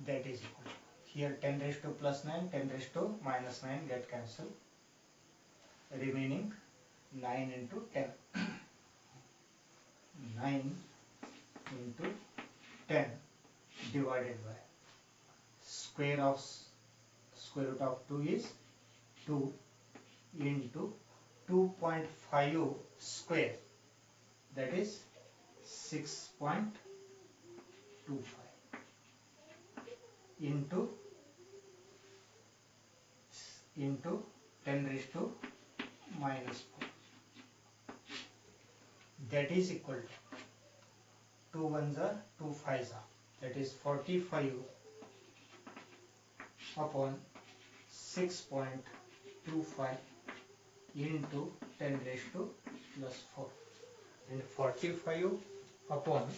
that is equal to, here 10 raised to plus 9, 10 raised to minus 9 get cancelled. remaining 9 into 10. 9 into 10 divided by square root of 2 is 2 into 2.5 square, that is 6.25 into 10 raised to minus 4, that is equal to 2 ones are 2 fives are, that is 45 upon 6.25 into 10 raised to plus 4, and 45 upon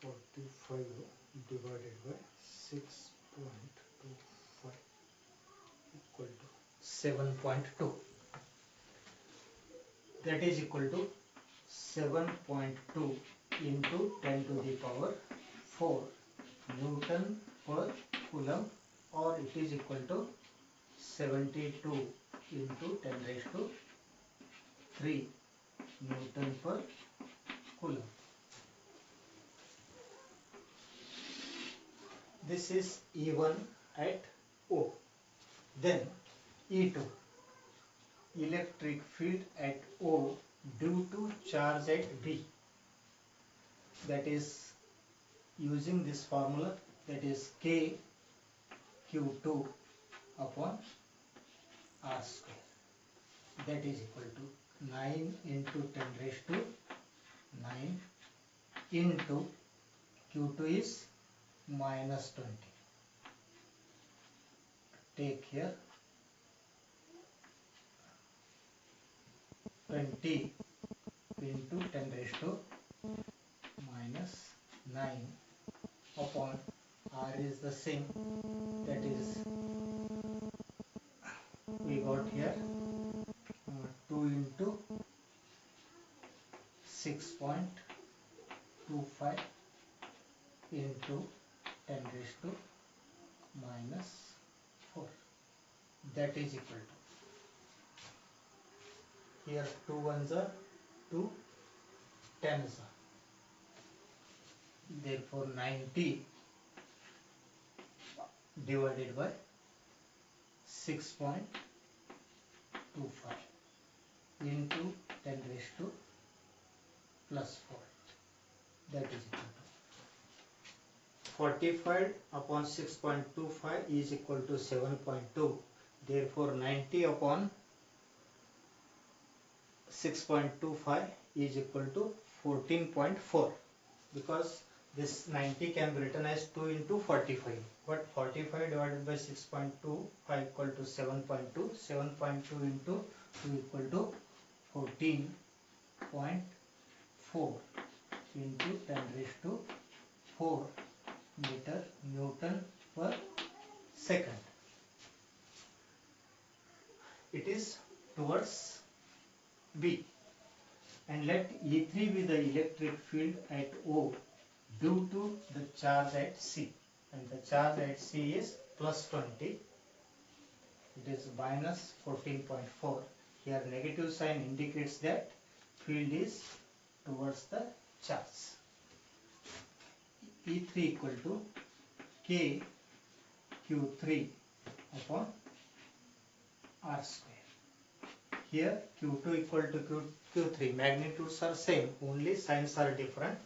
45 divided by 6.25 equal to 7.2, that is equal to 7.2 into 10 to the power 4 Newton per Coulomb, or it is equal to 72 into 10 raised to 3 Newton per Coulomb. This is E1 at O. Then E2, electric field at O due to charge at B, that is using this formula, that is K Q2 upon R square, that is equal to 9 into 10 raised to 9 into Q2 is minus 20. Take here 20 into 10 raised to minus 9 upon R is the same, that is we got here 2 into 6.25 into 10 raised to minus 4, that is equal to, here 2 ones are 2 tens are, therefore 90 divided by 6.25 into 10 raised to plus 4, that is equal to 45 upon 6.25 is equal to 7.2, therefore 90 upon 6.25 is equal to 14.4, because this 90 can be written as 2 into 45, but 45 divided by 6.25 equal to 7.2, 7.2 into 2 equal to 14.4 into 10 raised to 4 meter Newton per second. It is towards B, and let E3 be the electric field at O due to the charge at C, and the charge at C is plus 20, it is minus 14.4, here negative sign indicates that field is towards the charge. E3 equal to K Q3 upon R square. Here Q2 equal to Q3, magnitudes are same, only signs are different.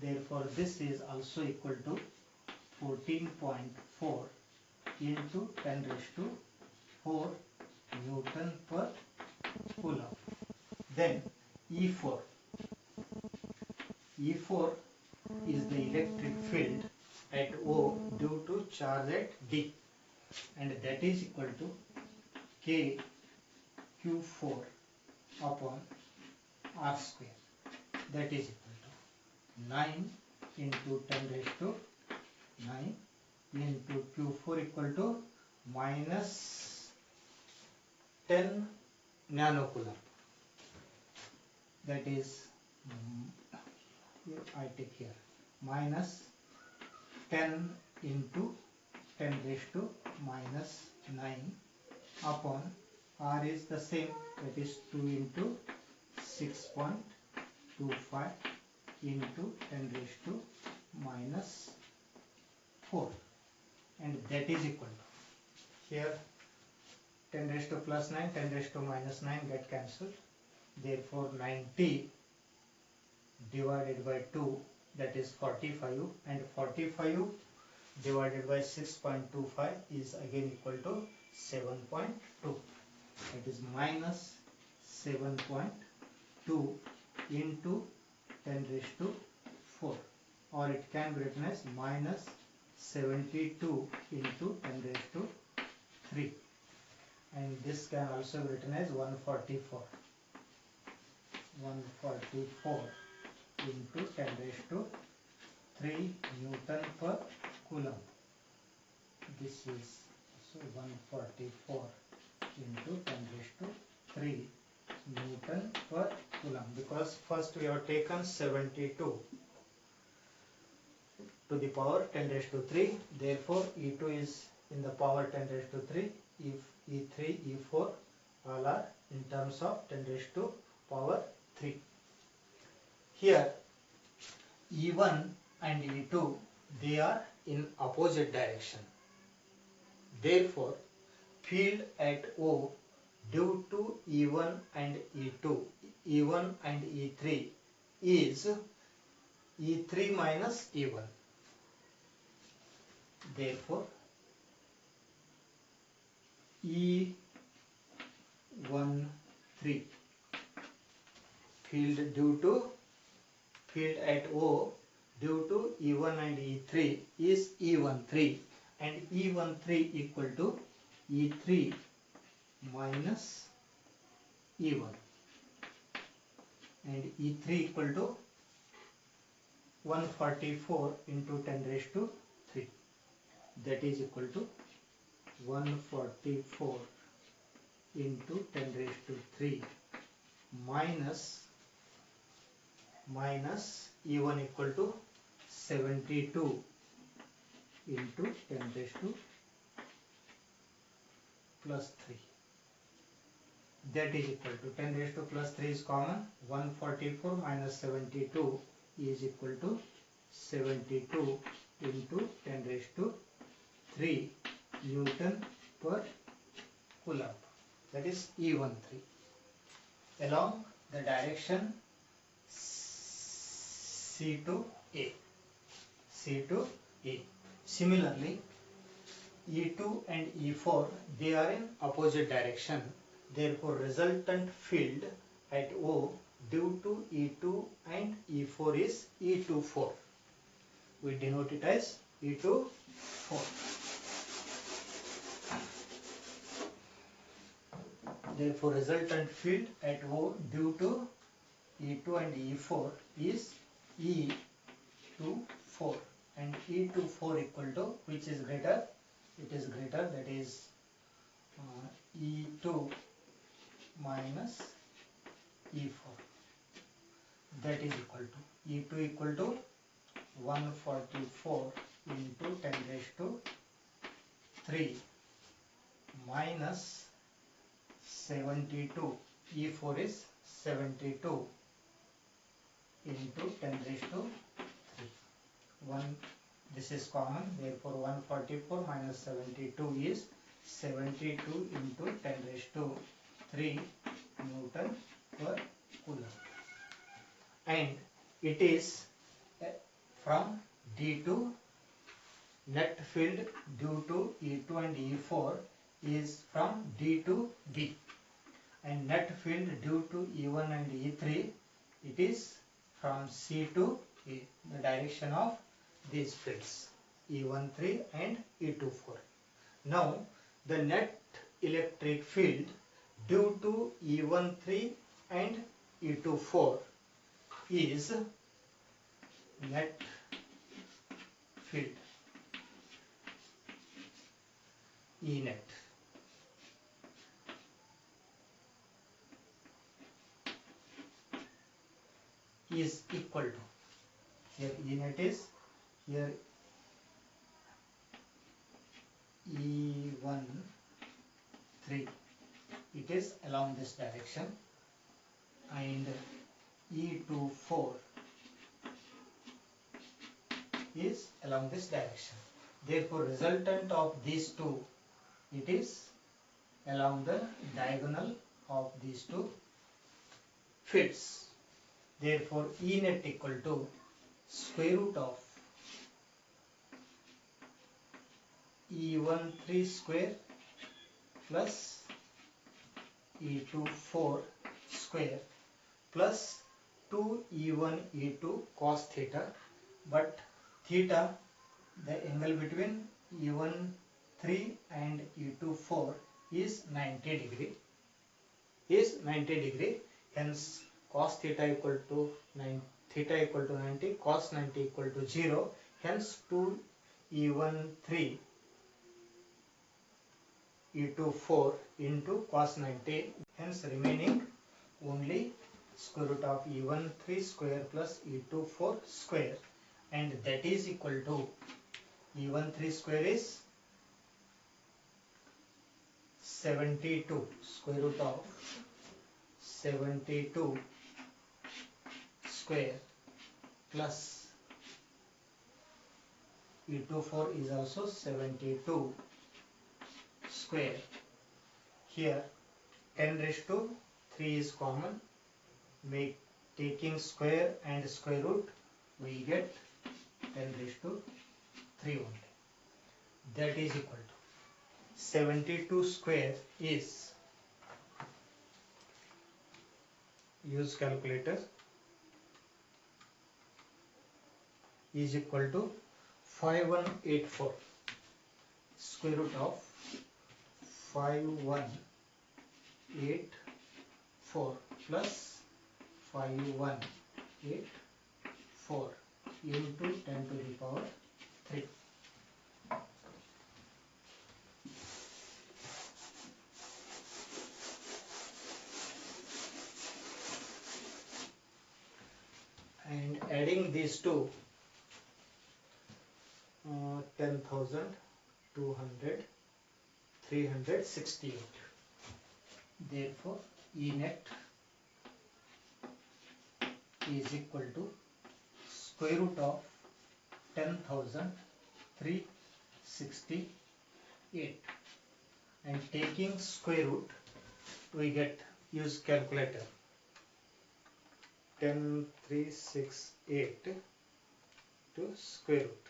Therefore this is also equal to 14.4 into 10 raised to 4 Newton per Coulomb. Then E4. E4 is the electric field at O due to charge at D, and that is equal to K Q4 upon R square, that is equal to 9 into 10 raised to 9 into Q4 equal to minus 10 nanocoulomb. That is, I take here, minus 10 into 10 raised to minus 9 upon R is the same, that is 2 into 6.25 into 10 raised to minus 4, and that is equal to, here 10 raised to plus 9, 10 raised to minus 9 get cancelled, therefore 90 divided by 2, that is 45, and 45 divided by 6.25 is again equal to 7.2, that is minus 7.2 into 10 raised to 4, or it can be written as minus 72 into 10 raised to 3, and this can also be written as 144 into 10 raised to 3 Newton per coulomb. This is so 144 into 10 raised to 3 Newton per coulomb, because first we have taken 72 to the power 10 raised to 3, therefore E2 is in the power 10 raised to 3, if E3, E4 all are in terms of 10 raised to power 3. Here E1 and E2, they are in opposite direction, therefore field at O due to E1 and E2, E1 and E3 is E3 minus E1. Therefore, E13 field at O due to E1 and E3 is E13, and E13 equal to E3 minus E1, and E3 equal to 144 into 10 raised to 3, that is equal to 144 into 10 raised to 3 minus E1 equal to 72 into 10 raised to plus 3, that is equal to 10 raised to plus 3 is common, 144 minus 72 is equal to 72 into 10 raised to 3 Newton per coulomb, that is E13, along the direction C to A. Similarly, E2 and E4, they are in opposite direction, therefore resultant field at O due to E2 and E4 is E24. We denote it as E24. Therefore resultant field at O due to E2 and E4 is E24, and E24 equal to, which is greater, it is greater, that is E2 minus E4, that is equal to E2 equal to 144 into 10 raised to 3 minus 72, E4 is 72 into 10 raised to 3. This is common, therefore 144 minus 72 is 72 into 10 raised to 3 Newton per coulomb, and it is from D to net field due to E2 and E4 is from D to B, and net field due to E1 and E3, it is from C to A, the direction of these fields E13 and E24. Now the net electric field due to E13 and E24 is net field E net is equal to, here E net is, here E13, it is along this direction, and E24 is along this direction. Therefore, resultant of these two, it is along the diagonal of these two fields. Therefore, E net equal to square root of E13 square plus E24 square plus 2E1 E2 cos theta, but theta, the angle between E13 and E24 is 90 degree, hence cos theta equal to 90, cos 90 equal to 0, hence 2E13 E24 into cos 90, hence remaining only square root of E13 square plus E24 square, and that is equal to E13 square is 72, square root of 72 square plus E24 is also 72 square. Here 10 raised to 3 is common, taking square and square root, we get 10 raised to 3 only. That is equal to 72 square is, use calculator, is equal to 5184, square root of 5184 plus 5184 into 10 to the power 3. And adding these two, 10,200, 368. Therefore, E net is equal to square root of 10,368, and taking square root, we get, use calculator, 10,368 to square root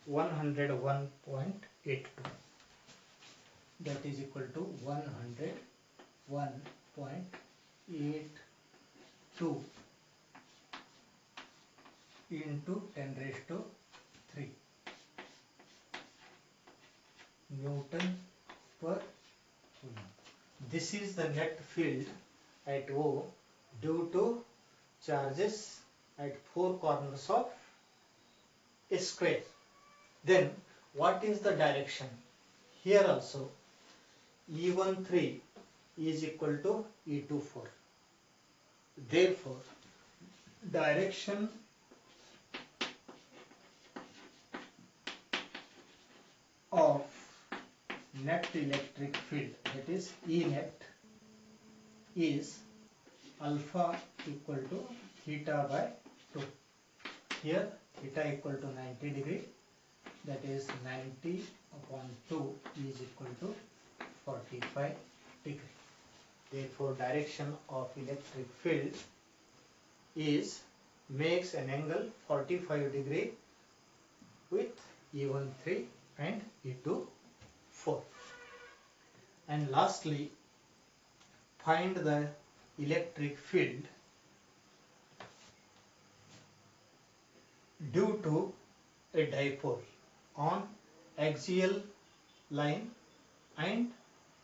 101.82, that is equal to 101.82 into 10 raised to 3 Newton per coulomb. This is the net field at O due to charges at 4 corners of a square. Then what is the direction? Here also E13 is equal to E24. Therefore, direction of net electric field, that is E net, is alpha equal to theta by 2. Here theta equal to 90 degree, that is 90 upon 2 is equal to 45 degree. Therefore, direction of electric field is, makes an angle 45 degree with E13 and E24. And lastly, find the electric field due to a dipole on axial line and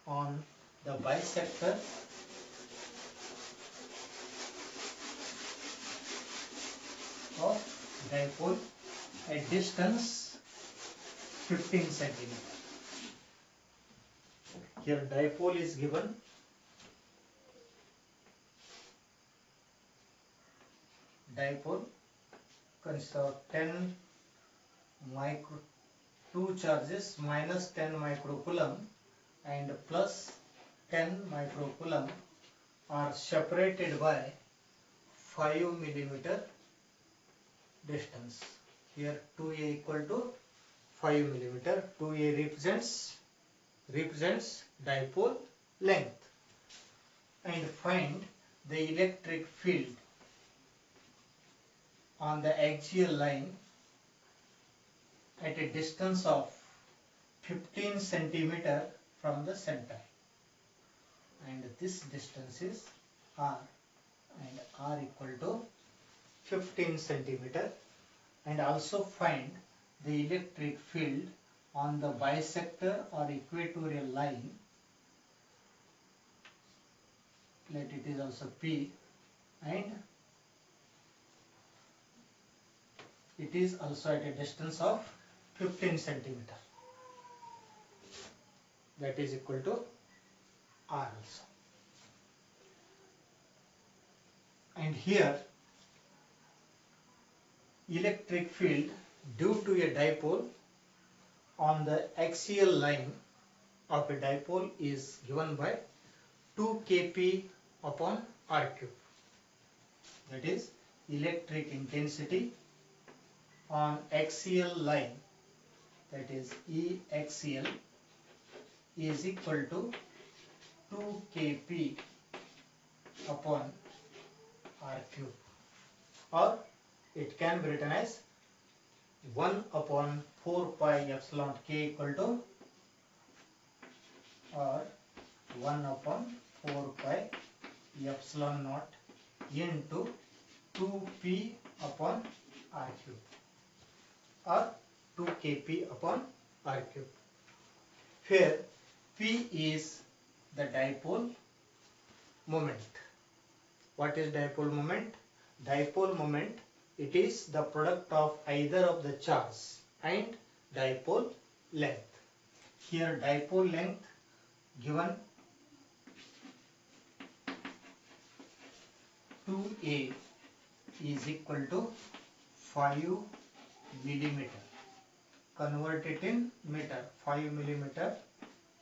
on the bisector of dipole at distance 15 centimeter. Here dipole is given. Dipole consists of 10 micro, two charges minus 10 microcoulomb and plus 10 microcoulomb are separated by 5 millimeter distance. Here 2a equal to 5 millimeter. 2a represents dipole length. And find the electric field on the axial line at a distance of 15 centimeter from the center. And this distance is r, and r equal to 15 centimeter. And also find the electric field on the bisector or equatorial line. Let it is also P, and it is also at a distance of 15 centimeter. That is equal to R also. And here electric field due to a dipole on the axial line of a dipole is given by 2 kp upon r cube. That is electric intensity on axial line, that is E axial, is equal to 2 kp upon r cube, or it can be written as 1 upon 4 pi epsilon k equal to, or 1 upon 4 pi epsilon naught into 2p upon r cube, or 2 kp upon r cube. Here P is the dipole moment. What is dipole moment? Dipole moment, it is the product of either of the charge and dipole length. Here dipole length given 2a is equal to 5 millimeter. Convert it in meter. 5 millimeter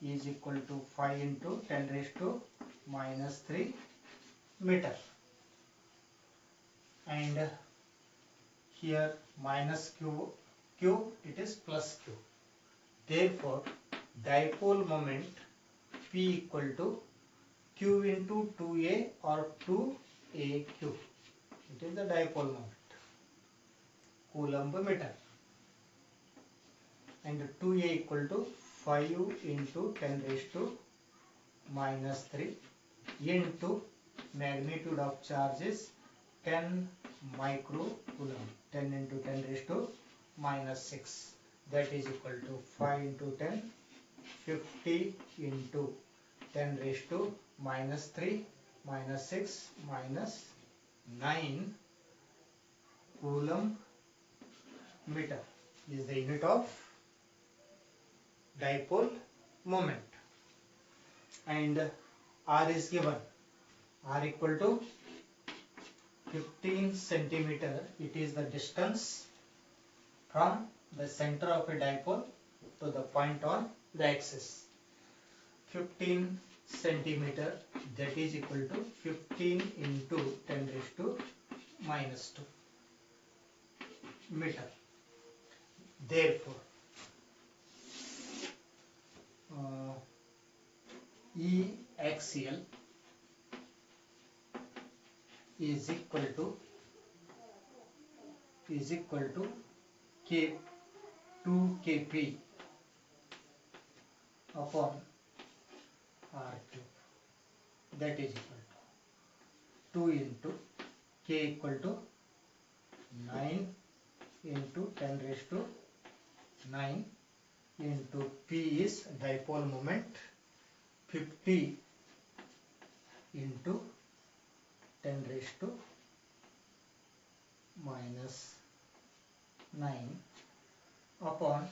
is equal to 5 into 10 raised to minus 3 meter. And here minus cube, it is plus q. Therefore dipole moment P equal to q into 2a or 2a cube. It is the dipole moment, coulomb meter. And 2a equal to 5 into 10 raised to minus 3 into magnitude of charge is 10 microcoulomb. 10 into 10 raised to minus 6. That is equal to 5 into 10, 50 into 10 raised to minus 3, minus 6, minus 9 coulomb meter is the unit of dipole moment. And R is given. R equal to 15 centimeter. It is the distance from the center of a dipole to the point on the axis. 15 centimeter, that is equal to 15 into 10 raised to minus 2 meter. Therefore E axial is equal to K 2 kp upon r cube. That is equal to 2 into k equal to 9 into 10 raised to 9 into P is dipole moment 50 into 10 raised to minus 9 upon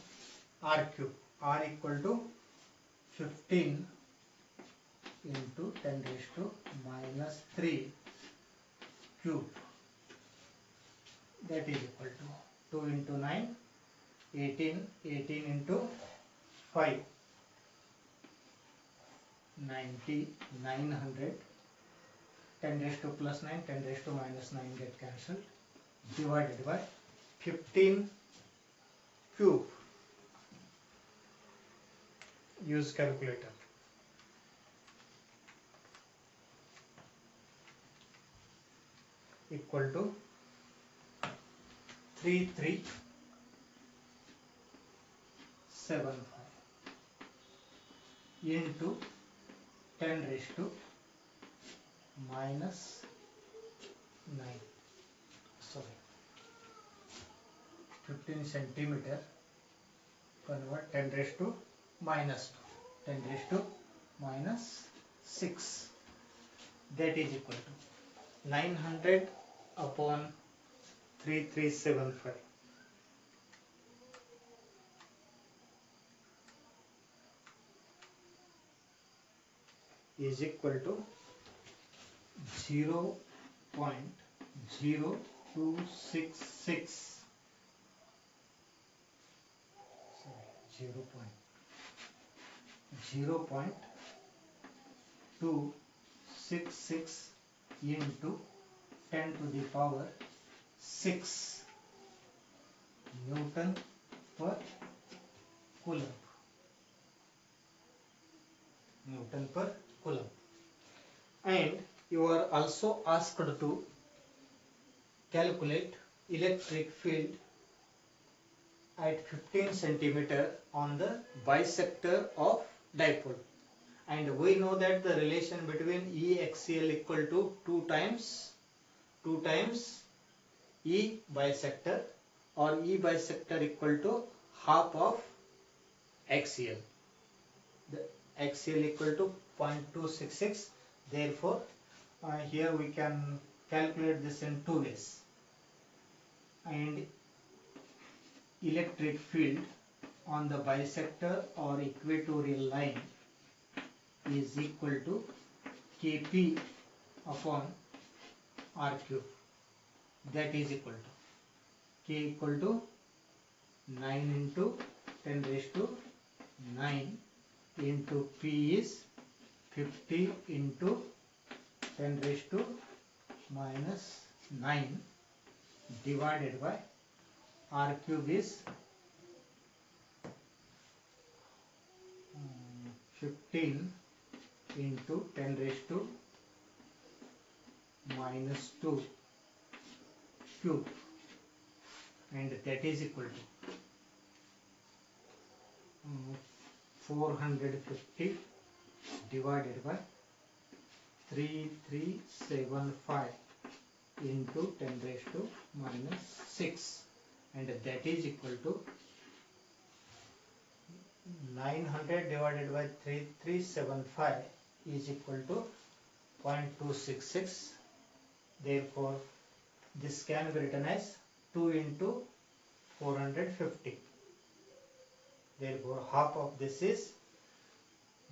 r cube. R equal to 15 into 10 raised to minus 3 cube, that is equal to 2 into 9, 18, 18 into 5, 90, 900, 10 raised to plus 9, 10 raised to minus 9 get cancelled, divided by 15 cube. Use calculator. Equal to 3375 into 10 raised to minus 9. Sorry, 15 centimeter. Convert 10 raised to minus 2. 10 raised to minus 6. That is equal to 900 upon 3375 is equal to 0.0266. Sorry, 0.266 into 10 to the power 6 Newton per coulomb. Newton per coulomb. And you are also asked to calculate electric field at 15 centimeter on the bisector of dipole. And we know that the relation between E axial equal to 2 times E bisector, or E bisector equal to half of axial. The axial equal to 0.266. Therefore, here we can calculate this in 2 ways. And electric field on the bisector or equatorial line is equal to Kp upon R cube. That is equal to K equal to 9 into 10 raised to 9 into P is 50 into 10 raised to minus 9 divided by R cube is 15 into 10 raised to minus 2 cube, and that is equal to 450 divided by 3375 into 10 raised to minus 6, and that is equal to 900 divided by 3375 is equal to 0.266. Therefore, this can be written as 2 into 450. Therefore, half of this is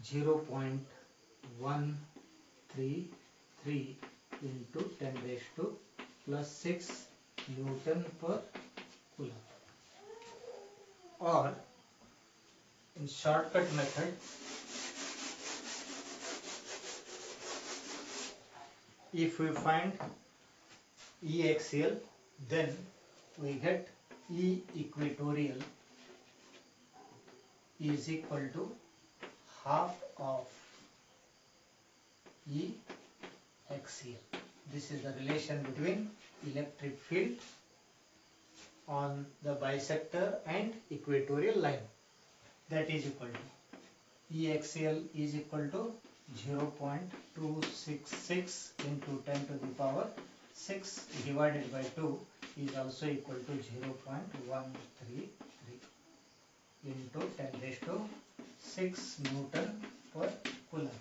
0.133 into 10 raised to plus 6 Newton per coulomb. Or in shortcut method, if we find E axial, then we get E equatorial is equal to half of E axial. This is the relation between electric field on the bisector and equatorial line. That is equal to E axial is equal to 0.266 into 10 to the power 6 divided by 2 is also equal to 0.133 into 10 raised to 6 Newton per coulomb.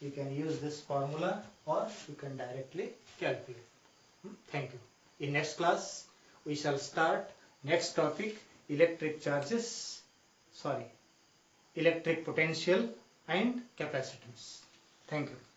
You can use this formula or you can directly calculate. Thank you. In next class, we shall start next topic, electric potential and capacitance. Thank you.